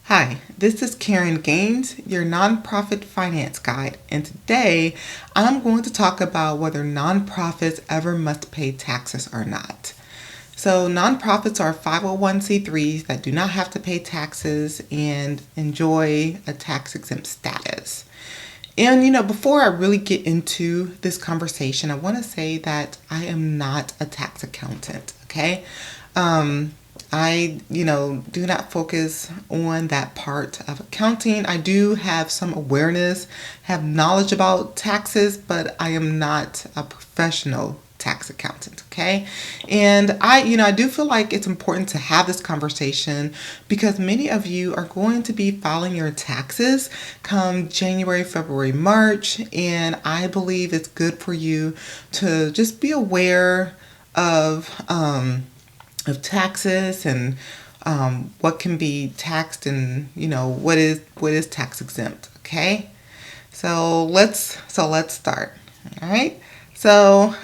Hi, this is Karen Gaines, your nonprofit finance guide, and today I'm going to talk about whether nonprofits ever must pay taxes or not. So, nonprofits are 501c3s that do not have to pay taxes and enjoy a tax exempt status. And before I really get into this conversation, I want to say that I am not a tax accountant, okay? I do not focus on that part of accounting. I do have some awareness, have knowledge about taxes, but I am not a professional tax accountant, okay? And I do feel like it's important to have this conversation because many of you are going to be filing your taxes come January, February, March, and I believe it's good for you to just be aware of taxes and what can be taxed and what is tax exempt. Okay, so let's start. All right. So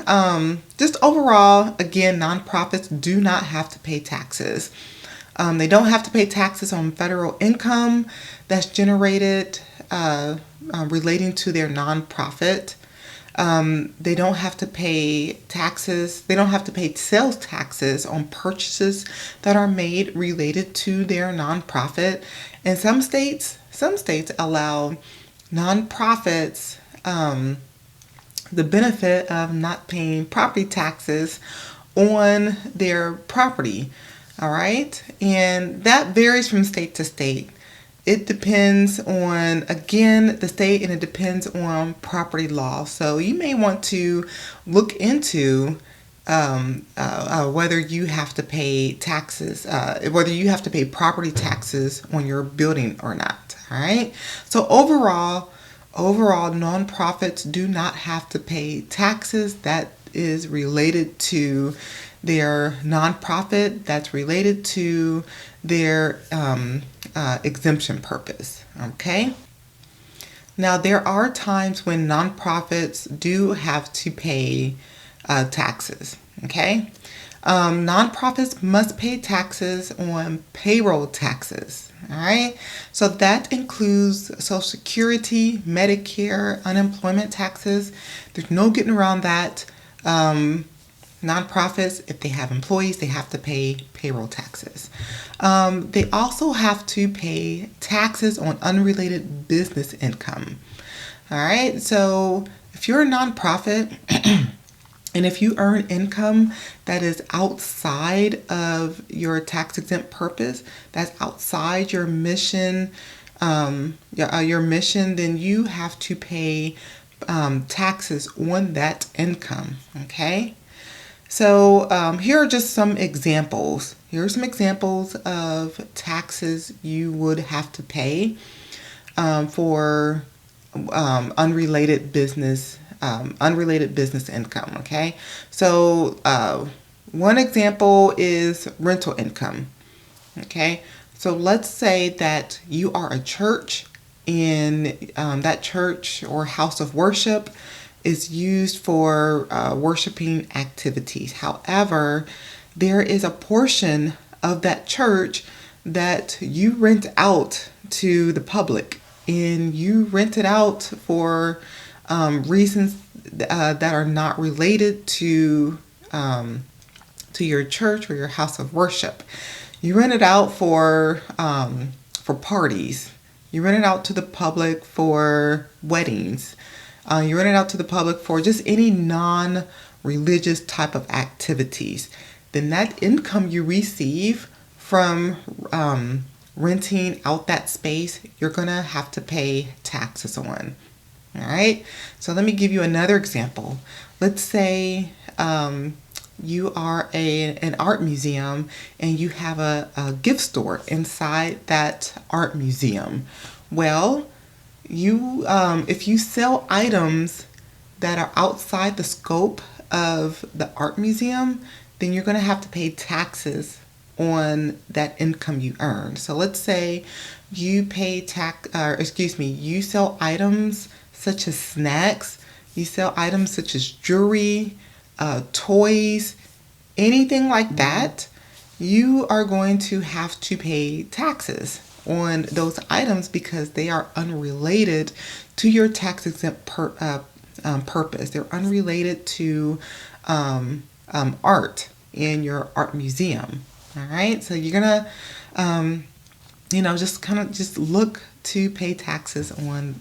just overall, again, nonprofits do not have to pay taxes. They don't have to pay taxes on federal income that's generated relating to their nonprofit. They don't have to pay taxes. They don't have to pay sales taxes on purchases that are made related to their nonprofit. And some states allow nonprofits the benefit of not paying property taxes on their property. All right, and that varies from state to state. It depends on, again, the state, and it depends on property law. So you may want to look into whether you have to pay taxes, whether you have to pay property taxes on your building or not. All right. So overall, nonprofits do not have to pay taxes. That is related to their nonprofit, that's related to their exemption purpose. Okay. Now, there are times when nonprofits do have to pay taxes. Okay. Nonprofits must pay taxes on payroll taxes. All right. So that includes Social Security, Medicare, unemployment taxes. There's no getting around that. Nonprofits, if they have employees, they have to pay payroll taxes. They also have to pay taxes on unrelated business income. All right. So if you're a nonprofit, and if you earn income that is outside of your tax exempt purpose, that's outside your mission, your mission, then you have to pay taxes on that income. Okay. So here are just some examples. Here are some examples of taxes you would have to pay for unrelated business income. Okay, so one example is rental income. Okay, so let's say that you are a church, and that church or house of worship is used for worshiping activities. However, there is a portion of that church that you rent out to the public, and you rent it out for reasons that are not related to your church or your house of worship. You rent it out for parties. You rent it out to the public for weddings. You rent it out to the public for just any non-religious type of activities. Then that income you receive from renting out that space, you're going to have to pay taxes on. All right. So let me give you another example. Let's say you are an art museum, and you have a gift store inside that art museum. Well, if you sell items that are outside the scope of the art museum, then you're going to have to pay taxes on that income you earn. So let's say you you sell items such as snacks, you sell items such as jewelry, toys, anything like that. You are going to have to pay taxes on those items because they are unrelated to your tax exempt purpose. They're unrelated to art in your art museum. All right, so you're gonna, just kind of just look to pay taxes on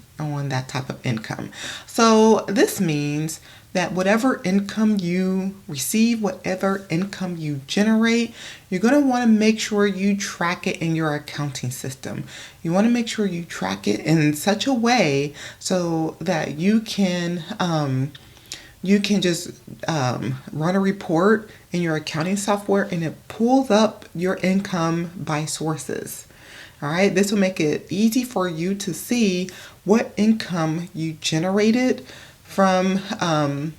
that type of income. So this means that whatever income you receive, whatever income you generate, you're going to want to make sure you track it in your accounting system. You want to make sure you track it in such a way so that you can just run a report in your accounting software and it pulls up your income by sources. All right, this will make it easy for you to see what income you generated from income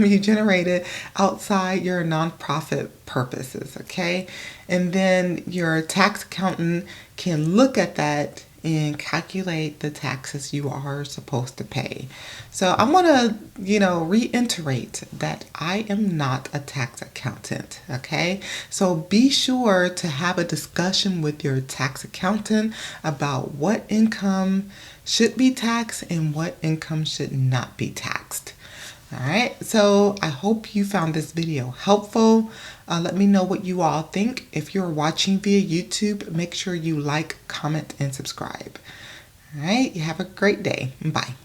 you generated outside your nonprofit purposes. Okay, and then your tax accountant can look at that and calculate the taxes you are supposed to pay. So I want to, reiterate that I am not a tax accountant, okay? So be sure to have a discussion with your tax accountant about what income should be taxed and what income should not be taxed. All right, so I hope you found this video helpful. Let me know what you all think. If you're watching via YouTube, make sure you like, comment, and subscribe. All right, you have a great day. Bye.